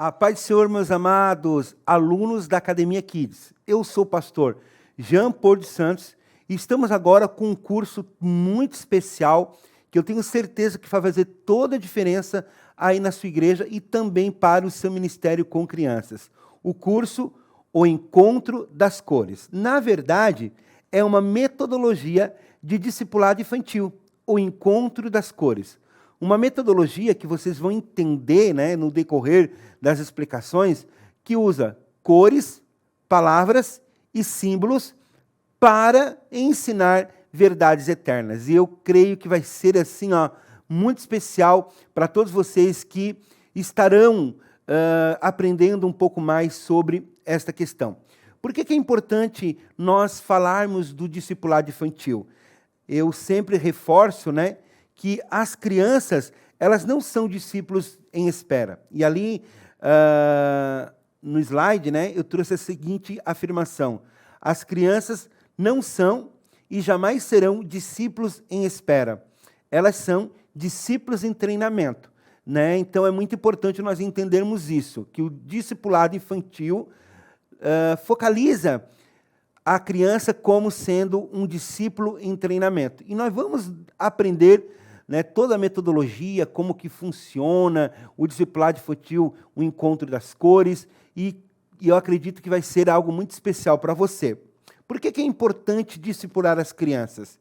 A paz do Senhor, meus amados alunos da Academia Kids. Eu sou o pastor Jean Paul dos Santos e estamos agora com um curso muito especial que eu tenho certeza que vai fazer toda a diferença aí na sua igreja e também para o seu ministério com crianças. O curso O Encontro das Cores. Na verdade, é uma metodologia de discipulado infantil, o Encontro das Cores. Uma metodologia que vocês vão entender, né, no decorrer das explicações, que usa cores, palavras e símbolos para ensinar verdades eternas. E eu creio que vai ser assim, muito especial para todos vocês que estarão aprendendo um pouco mais sobre esta questão. Por que é importante nós falarmos do discipulado infantil? Eu sempre reforço, né, que as crianças, elas não são discípulos em espera. E ali, no slide, né, eu trouxe a seguinte afirmação: as crianças não são e jamais serão discípulos em espera. Elas são discípulos em treinamento. Né? Então, é muito importante nós entendermos isso, que o discipulado infantil focaliza a criança como sendo um discípulo em treinamento. E nós vamos aprender, né, toda a metodologia, como que funciona o discipulado infantil, o encontro das cores, e eu acredito que vai ser algo muito especial para você. Por que é importante discipular as crianças?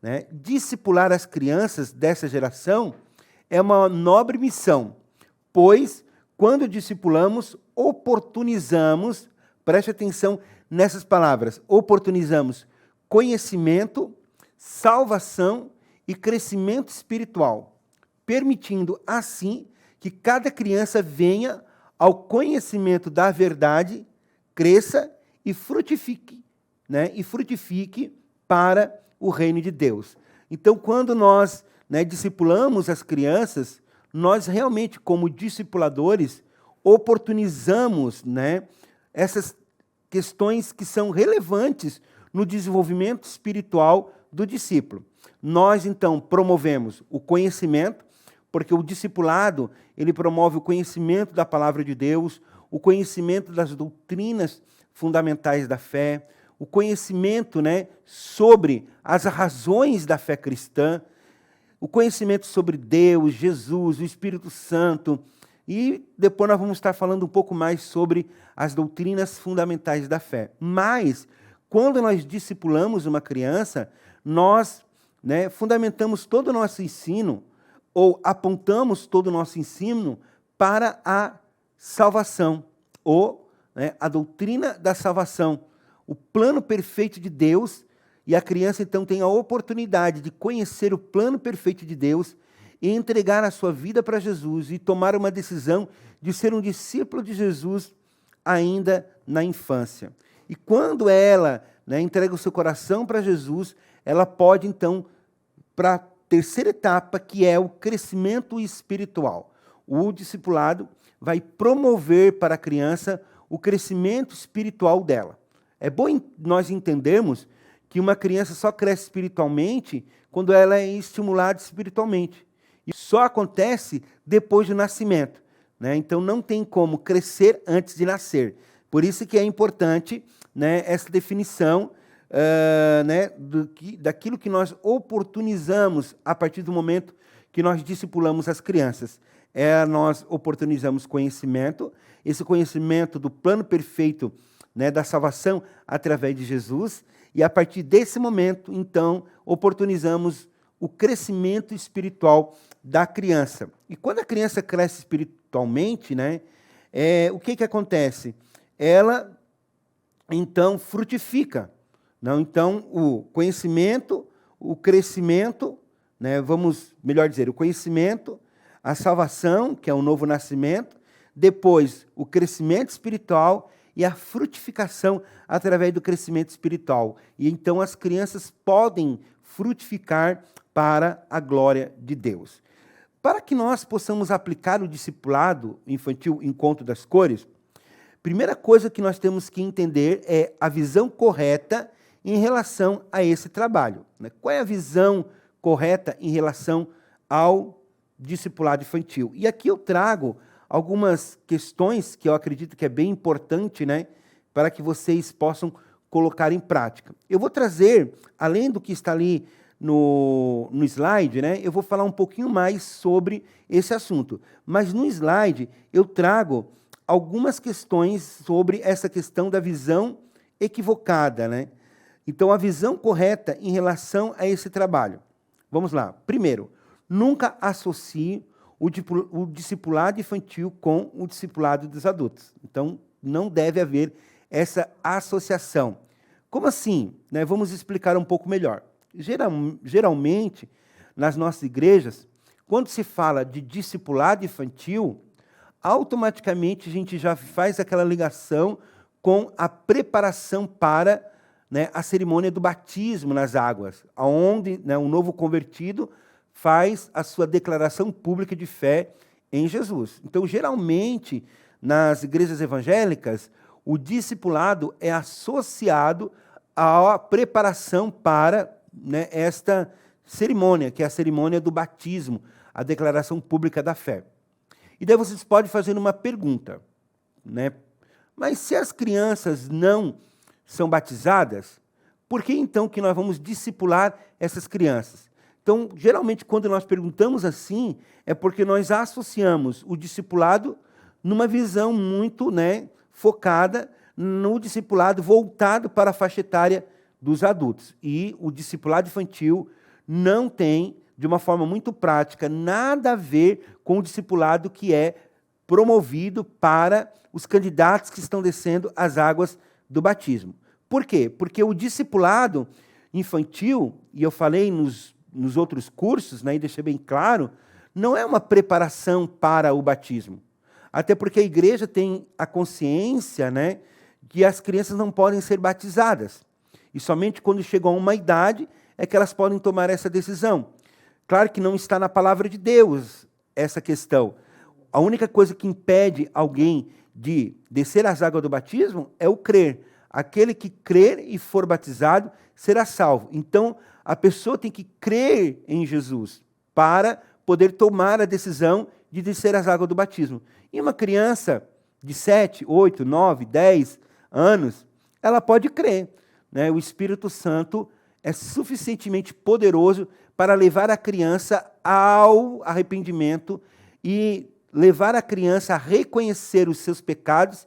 Né? Discipular as crianças dessa geração é uma nobre missão, pois, quando discipulamos, oportunizamos, preste atenção nessas palavras, oportunizamos conhecimento, salvação e crescimento espiritual, permitindo, assim, que cada criança venha ao conhecimento da verdade, cresça e frutifique, né, para o reino de Deus. Então, quando nós, né, discipulamos as crianças, nós realmente, como discipuladores, oportunizamos, né, essas questões que são relevantes no desenvolvimento espiritual do discípulo. Nós, então, promovemos o conhecimento, porque o discipulado, ele promove o conhecimento da palavra de Deus, o conhecimento das doutrinas fundamentais da fé, o conhecimento, né, sobre as razões da fé cristã, o conhecimento sobre Deus, Jesus, o Espírito Santo, e depois nós vamos estar falando um pouco mais sobre as doutrinas fundamentais da fé. Mas, quando nós discipulamos uma criança, nós, né, fundamentamos todo o nosso ensino, ou apontamos todo o nosso ensino para a salvação, ou, né, a doutrina da salvação, o plano perfeito de Deus, e a criança então tem a oportunidade de conhecer o plano perfeito de Deus e entregar a sua vida para Jesus e tomar uma decisão de ser um discípulo de Jesus ainda na infância. E quando ela, né, entrega o seu coração para Jesus, ela pode então para a terceira etapa, que é o crescimento espiritual. O discipulado vai promover para a criança o crescimento espiritual dela. É bom nós entendermos que uma criança só cresce espiritualmente quando ela é estimulada espiritualmente. Isso só acontece depois do nascimento, né? Então, não tem como crescer antes de nascer. Por isso que é importante, né, essa definição né, daquilo que nós oportunizamos a partir do momento que nós discipulamos as crianças. Nós oportunizamos conhecimento, esse conhecimento do plano perfeito, né, da salvação através de Jesus, e a partir desse momento, então, oportunizamos o crescimento espiritual da criança. E quando a criança cresce espiritualmente, né, o que acontece? Ela, então, frutifica. Não? Então, o conhecimento, o crescimento, né, vamos melhor dizer, o conhecimento, a salvação, que é o novo nascimento, depois o crescimento espiritual e a frutificação através do crescimento espiritual. E então as crianças podem frutificar para a glória de Deus. Para que nós possamos aplicar o discipulado infantil Encontro das Cores, primeira coisa que nós temos que entender é a visão correta em relação a esse trabalho. Qual é a visão correta em relação ao discipulado infantil? E aqui eu trago algumas questões que eu acredito que é bem importante, né, para que vocês possam colocar em prática. Eu vou trazer, além do que está ali no slide, né, eu vou falar um pouquinho mais sobre esse assunto. Mas no slide eu trago algumas questões sobre essa questão da visão equivocada, né? Então, a visão correta em relação a esse trabalho. Vamos lá. Primeiro, nunca associe o discipulado infantil com o discipulado dos adultos. Então, não deve haver essa associação. Como assim? Né? Vamos explicar um pouco melhor. Geralmente, nas nossas igrejas, quando se fala de discipulado infantil, automaticamente a gente já faz aquela ligação com a preparação para, né, a cerimônia do batismo nas águas, onde, né, um novo convertido faz a sua declaração pública de fé em Jesus. Então, geralmente, nas igrejas evangélicas, o discipulado é associado à preparação para, né, esta cerimônia, que é a cerimônia do batismo, a declaração pública da fé. E daí vocês podem fazer uma pergunta, né? Mas se as crianças não são batizadas, por que então que nós vamos discipular essas crianças? Então, geralmente, quando nós perguntamos assim, é porque nós associamos o discipulado numa visão muito, né, focada no discipulado voltado para a faixa etária dos adultos. E o discipulado infantil não tem, de uma forma muito prática, nada a ver com o discipulado que é promovido para os candidatos que estão descendo as águas do batismo. Por quê? Porque o discipulado infantil, e eu falei nos outros cursos, né, e deixei bem claro, não é uma preparação para o batismo. Até porque a igreja tem a consciência, né, que as crianças não podem ser batizadas. E somente quando chegam a uma idade é que elas podem tomar essa decisão. Claro que não está na palavra de Deus essa questão. A única coisa que impede alguém de descer as águas do batismo é o crer. Aquele que crer e for batizado será salvo. Então, a pessoa tem que crer em Jesus para poder tomar a decisão de descer as águas do batismo. E uma criança de 7, 8, 9, 10 anos, ela pode crer, né? O Espírito Santo é suficientemente poderoso para levar a criança ao arrependimento e levar a criança a reconhecer os seus pecados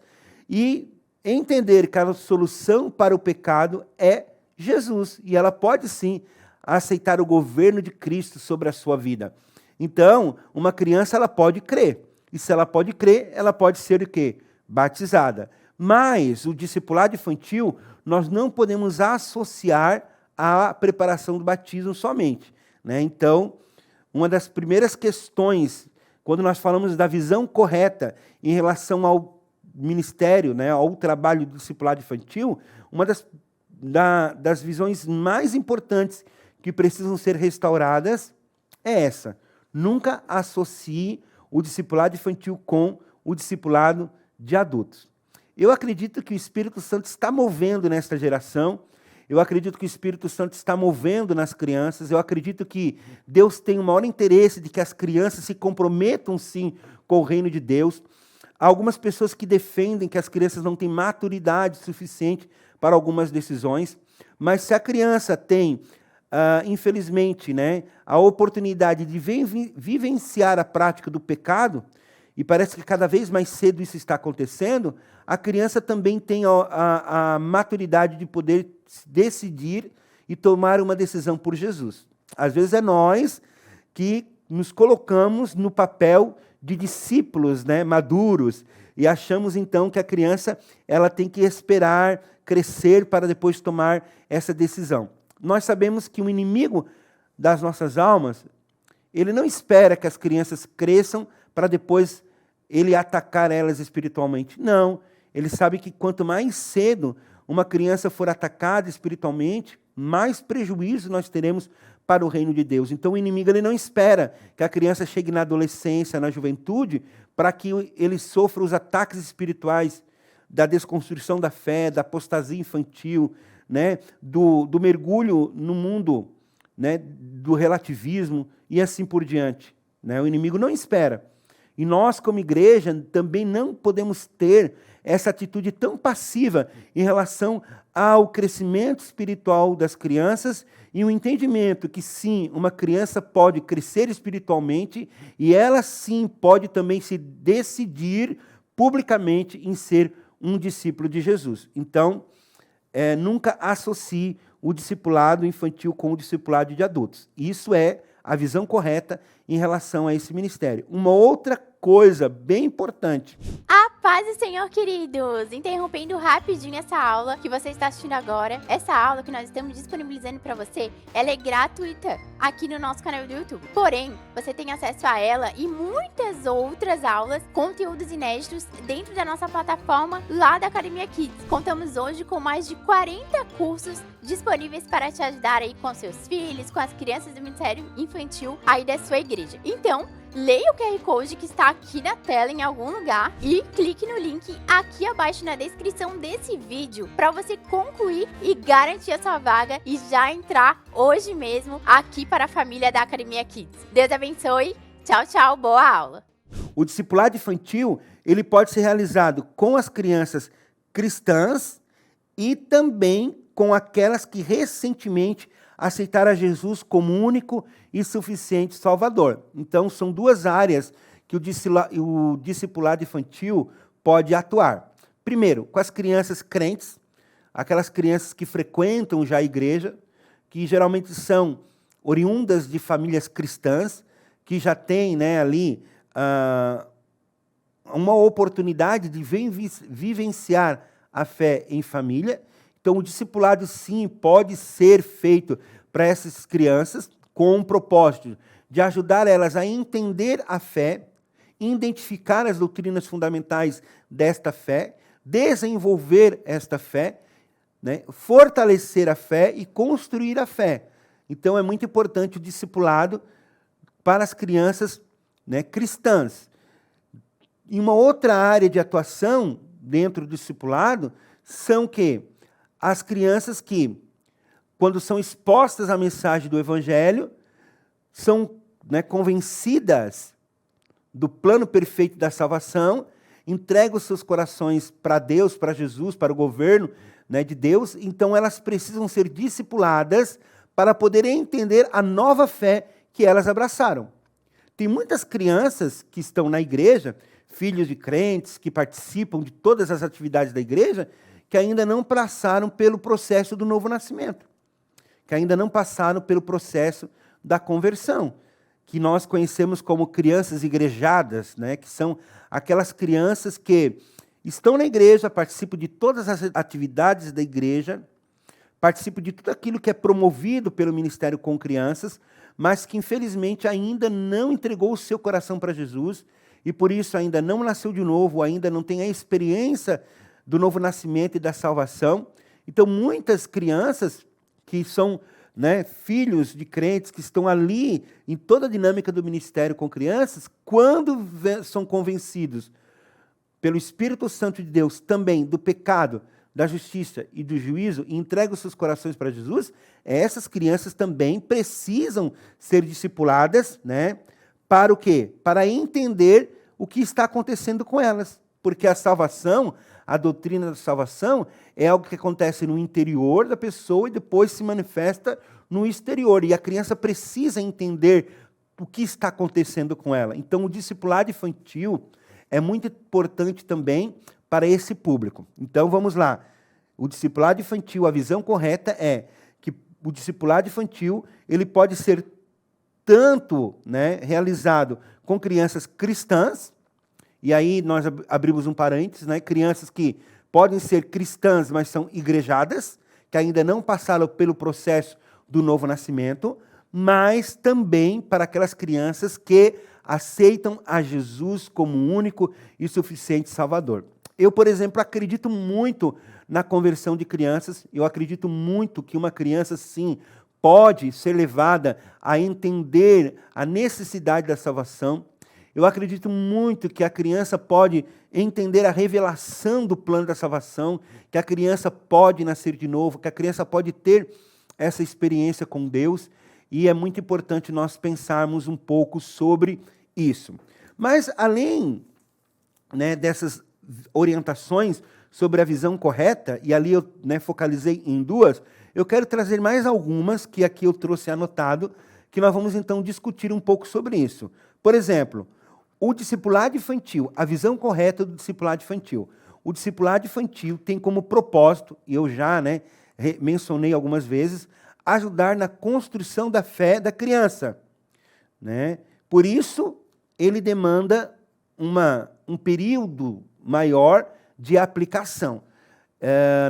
e entender que a solução para o pecado é Jesus. E ela pode, sim, aceitar o governo de Cristo sobre a sua vida. Então, uma criança, ela pode crer. E se ela pode crer, ela pode ser o quê? Batizada. Mas o discipulado infantil, nós não podemos associar à preparação do batismo somente, né? Então, uma das primeiras questões, quando nós falamos da visão correta em relação ao ministério, né, ao trabalho do discipulado infantil, uma das visões mais importantes que precisam ser restauradas é essa. Nunca associe o discipulado infantil com o discipulado de adultos. Eu acredito que o Espírito Santo está movendo nesta geração. Eu acredito que o Espírito Santo está movendo nas crianças. Eu acredito que Deus tem o maior interesse de que as crianças se comprometam, sim, com o reino de Deus. Há algumas pessoas que defendem que as crianças não têm maturidade suficiente para algumas decisões. Mas se a criança tem, infelizmente, né, a oportunidade de vivenciar a prática do pecado, e parece que cada vez mais cedo isso está acontecendo, a criança também tem a maturidade de poder decidir e tomar uma decisão por Jesus. Às vezes é nós que nos colocamos no papel de discípulos, né, maduros, e achamos então que a criança ela tem que esperar crescer para depois tomar essa decisão. Nós sabemos que o inimigo das nossas almas, ele não espera que as crianças cresçam para depois ele atacar elas espiritualmente. Não, ele sabe que quanto mais cedo uma criança for atacada espiritualmente, mais prejuízo nós teremos para o reino de Deus. Então o inimigo ele não espera que a criança chegue na adolescência, na juventude, para que ele sofra os ataques espirituais da desconstrução da fé, da apostasia infantil, né, do mergulho no mundo, né, do relativismo e assim por diante, né? O inimigo não espera. E nós, como igreja, também não podemos ter essa atitude tão passiva em relação ao crescimento espiritual das crianças e o entendimento que, sim, uma criança pode crescer espiritualmente e ela, sim, pode também se decidir publicamente em ser um discípulo de Jesus. Então, nunca associe o discipulado infantil com o discipulado de adultos. Isso é a visão correta em relação a esse ministério. Uma outra coisa bem importante. A paz do Senhor, queridos! Interrompendo rapidinho essa aula que você está assistindo agora. Essa aula que nós estamos disponibilizando para você, ela é gratuita aqui no nosso canal do YouTube. Porém, você tem acesso a ela e muitas outras aulas, conteúdos inéditos dentro da nossa plataforma lá da Academia Kids. Contamos hoje com mais de 40 cursos disponíveis para te ajudar aí com seus filhos, com as crianças do Ministério Infantil aí da sua igreja. Então, leia o QR Code que está aqui na tela em algum lugar e clique no link aqui abaixo na descrição desse vídeo para você concluir e garantir a sua vaga e já entrar hoje mesmo aqui para a família da Academia Kids. Deus abençoe. Tchau, tchau. Boa aula. O discipulado infantil, ele pode ser realizado com as crianças cristãs e também com aquelas que recentemente aceitaram a Jesus como único e suficiente Salvador. Então, são duas áreas que o discipulado infantil pode atuar. Primeiro, com as crianças crentes, aquelas crianças que frequentam já a igreja, que geralmente são oriundas de famílias cristãs, que já têm, né, ali uma oportunidade de vivenciar a fé em família. Então, o discipulado, sim, pode ser feito para essas crianças com o propósito de ajudar elas a entender a fé, identificar as doutrinas fundamentais desta fé, desenvolver esta fé, né, fortalecer a fé e construir a fé. Então, é muito importante o discipulado para as crianças, né, cristãs. E uma outra área de atuação dentro do discipulado são que as crianças que, quando são expostas à mensagem do Evangelho, são, né, convencidas do plano perfeito da salvação, entregam os seus corações para Deus, para Jesus, para o governo, né, de Deus. Então, elas precisam ser discipuladas para poderem entender a nova fé que elas abraçaram. Tem muitas crianças que estão na igreja, filhos de crentes, que participam de todas as atividades da igreja, que ainda não passaram pelo processo do novo nascimento, que ainda não passaram pelo processo da conversão, que nós conhecemos como crianças igrejadas, né, que são aquelas crianças que estão na igreja, participam de todas as atividades da igreja, participam de tudo aquilo que é promovido pelo Ministério com Crianças, mas que infelizmente ainda não entregou o seu coração para Jesus e por isso ainda não nasceu de novo, ainda não tem a experiência do novo nascimento e da salvação. Então, muitas crianças que são, né, filhos de crentes, que estão ali em toda a dinâmica do ministério com crianças, quando são convencidos pelo Espírito Santo de Deus também do pecado, da justiça e do juízo, e entregam seus corações para Jesus, essas crianças também precisam ser discipuladas, né, para o quê? Para entender o que está acontecendo com elas. Porque a salvação, a doutrina da salvação, é algo que acontece no interior da pessoa e depois se manifesta no exterior. E a criança precisa entender o que está acontecendo com ela. Então, o discipulado infantil é muito importante também para esse público. Então, vamos lá. O discipulado infantil, a visão correta é que o discipulado infantil ele pode ser tanto, né, realizado com crianças cristãs, e aí nós abrimos um parênteses, né, crianças que podem ser cristãs, mas são igrejadas, que ainda não passaram pelo processo do novo nascimento, mas também para aquelas crianças que aceitam a Jesus como único e suficiente Salvador. Eu, por exemplo, acredito muito na conversão de crianças, eu acredito muito que uma criança, sim, pode ser levada a entender a necessidade da salvação. Eu acredito muito que a criança pode entender a revelação do plano da salvação, que a criança pode nascer de novo, que a criança pode ter essa experiência com Deus, e é muito importante nós pensarmos um pouco sobre isso. Mas, além, né, dessas orientações sobre a visão correta, e ali eu, né, focalizei em duas, eu quero trazer mais algumas, que aqui eu trouxe anotado, que nós vamos, então, discutir um pouco sobre isso. Por exemplo, o discipulado infantil, a visão correta do discipulado infantil. O discipulado infantil tem como propósito, e eu já, né, mencionei algumas vezes, ajudar na construção da fé da criança, né? Por isso, ele demanda um período maior de aplicação.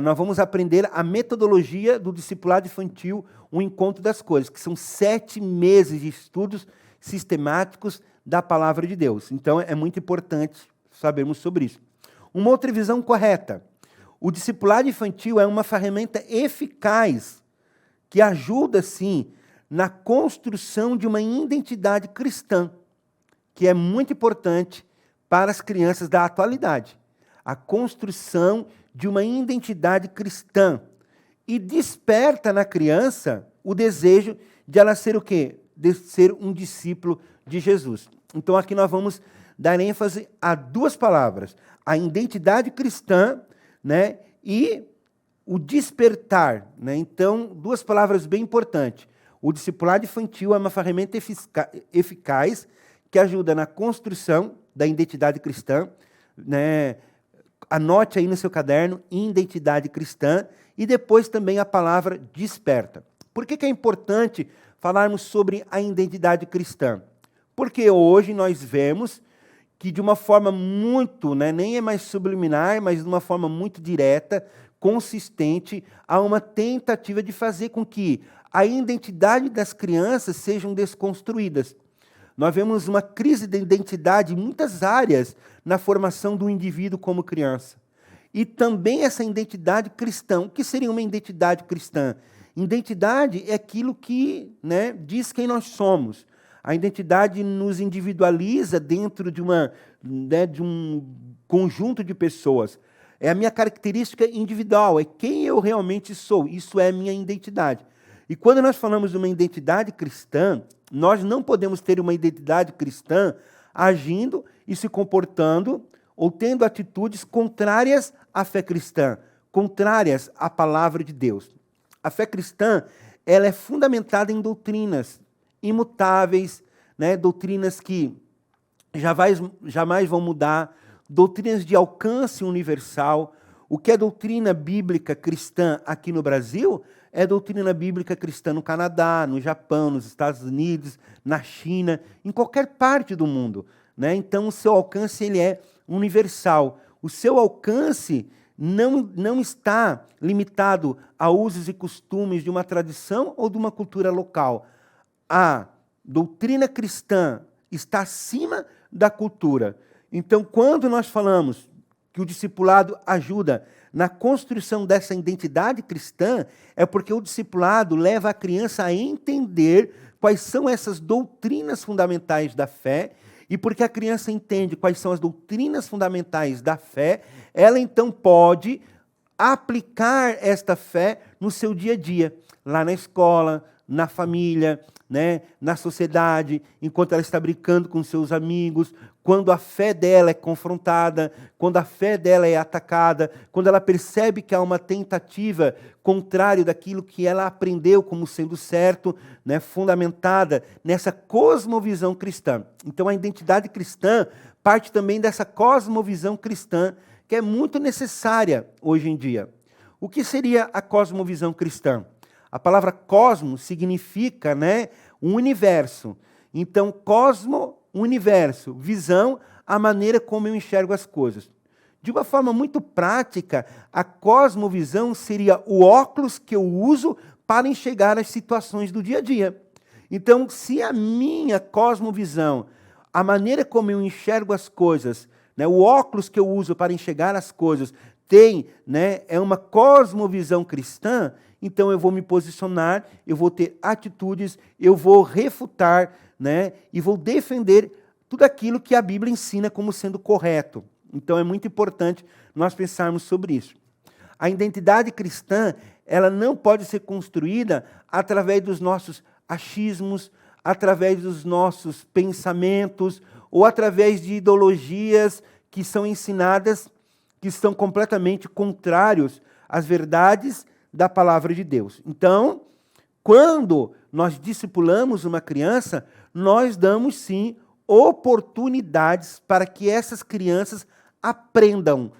Nós vamos aprender a metodologia do discipulado infantil, o encontro das coisas, que são 7 meses de estudos sistemáticos da palavra de Deus. Então, é muito importante sabermos sobre isso. Uma outra visão correta. O discipulado infantil é uma ferramenta eficaz que ajuda, sim, na construção de uma identidade cristã, que é muito importante para as crianças da atualidade. A construção de uma identidade cristã. E desperta na criança o desejo de ela ser o quê? De ser um discípulo de Jesus. Então, aqui nós vamos dar ênfase a 2 palavras. A identidade cristã, né, e o despertar, né? Então, 2 palavras bem importantes. O discipulado infantil é uma ferramenta eficaz que ajuda na construção da identidade cristã, né? Anote aí no seu caderno, identidade cristã, e depois também a palavra desperta. Por que é importante falarmos sobre a identidade cristã? Porque hoje nós vemos que de uma forma muito, né, nem é mais subliminar, mas de uma forma muito direta, consistente, há uma tentativa de fazer com que a identidade das crianças sejam desconstruídas. Nós vemos uma crise de identidade em muitas áreas na formação do indivíduo como criança. E também essa identidade cristã. O que seria uma identidade cristã? Identidade é aquilo que, né, diz quem nós somos. A identidade nos individualiza dentro de um conjunto de pessoas. É a minha característica individual, é quem eu realmente sou. Isso é a minha identidade. E quando nós falamos de uma identidade cristã, nós não podemos ter uma identidade cristã agindo e se comportando ou tendo atitudes contrárias à fé cristã, contrárias à palavra de Deus. A fé cristã, ela é fundamentada em doutrinas imutáveis, né? Doutrinas que jamais vão mudar, doutrinas de alcance universal. O que é doutrina bíblica cristã aqui no Brasil é doutrina bíblica cristã no Canadá, no Japão, nos Estados Unidos, na China, em qualquer parte do mundo, né? Então, o seu alcance ele é universal. O seu alcance não está limitado a usos e costumes de uma tradição ou de uma cultura local. A doutrina cristã está acima da cultura. Então, quando nós falamos que o discipulado ajuda na construção dessa identidade cristã, é porque o discipulado leva a criança a entender quais são essas doutrinas fundamentais da fé, e porque a criança entende quais são as doutrinas fundamentais da fé, ela então pode aplicar esta fé no seu dia a dia, lá na escola, na família, né, na sociedade, enquanto ela está brincando com seus amigos, quando a fé dela é confrontada, quando a fé dela é atacada, quando ela percebe que há uma tentativa contrária daquilo que ela aprendeu como sendo certo, né, fundamentada nessa cosmovisão cristã. Então, a identidade cristã parte também dessa cosmovisão cristã, que é muito necessária hoje em dia. O que seria a cosmovisão cristã? A palavra cosmo significa, né, um universo. Então, cosmo, universo, visão, a maneira como eu enxergo as coisas. De uma forma muito prática, a cosmovisão seria o óculos que eu uso para enxergar as situações do dia a dia. Então, se a minha cosmovisão, a maneira como eu enxergo as coisas, né, o óculos que eu uso para enxergar as coisas, é uma cosmovisão cristã, então eu vou me posicionar, eu vou ter atitudes, eu vou refutar, né, e vou defender tudo aquilo que a Bíblia ensina como sendo correto. Então é muito importante nós pensarmos sobre isso. A identidade cristã, ela não pode ser construída através dos nossos achismos, através dos nossos pensamentos ou através de ideologias que são ensinadas, que são completamente contrários às verdades da palavra de Deus. Então, quando nós discipulamos uma criança, nós damos sim oportunidades para que essas crianças aprendam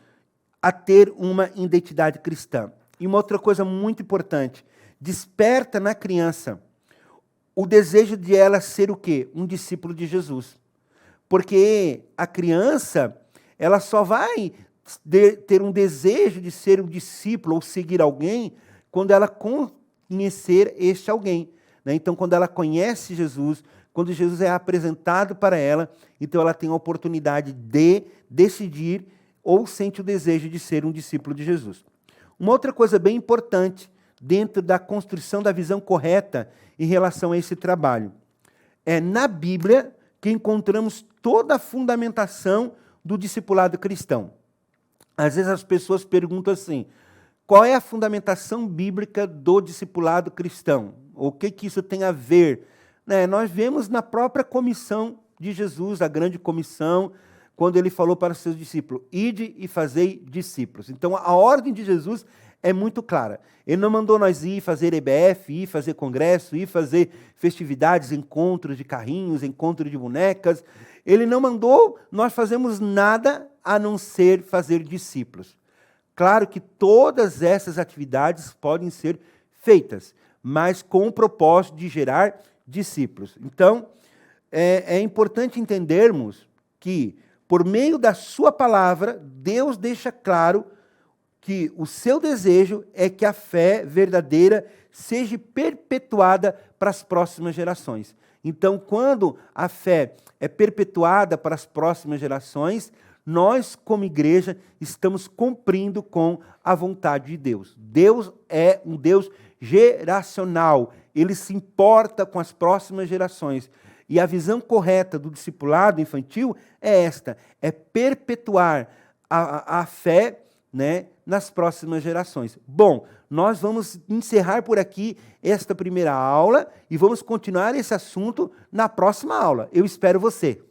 a ter uma identidade cristã. E uma outra coisa muito importante, desperta na criança o desejo de ela ser o quê? Um discípulo de Jesus. Porque a criança, ela só vai ter um desejo de ser um discípulo ou seguir alguém quando ela conhecer este alguém. Né? Então, quando ela conhece Jesus, quando Jesus é apresentado para ela, então ela tem a oportunidade de decidir ou sente o desejo de ser um discípulo de Jesus. Uma outra coisa bem importante dentro da construção da visão correta em relação a esse trabalho é na Bíblia que encontramos toda a fundamentação do discipulado cristão. Às vezes as pessoas perguntam assim, qual é a fundamentação bíblica do discipulado cristão? O que isso tem a ver? Nós vemos na própria comissão de Jesus, a grande comissão, quando ele falou para os seus discípulos, ide e fazei discípulos. Então a ordem de Jesus é muito clara. Ele não mandou nós ir fazer EBF, ir fazer congresso, ir fazer festividades, encontros de carrinhos, encontros de bonecas. Ele não mandou nós fazermos nada a não ser fazer discípulos. Claro que todas essas atividades podem ser feitas, mas com o propósito de gerar discípulos. Então, é importante entendermos que, por meio da sua palavra, Deus deixa claro que o seu desejo é que a fé verdadeira seja perpetuada para as próximas gerações. Então, quando a fé é perpetuada para as próximas gerações, nós, como igreja, estamos cumprindo com a vontade de Deus. Deus é um Deus geracional. Ele se importa com as próximas gerações. E a visão correta do discipulado infantil é esta, é perpetuar a fé, né, nas próximas gerações. Bom, nós vamos encerrar por aqui esta primeira aula e vamos continuar esse assunto na próxima aula. Eu espero você.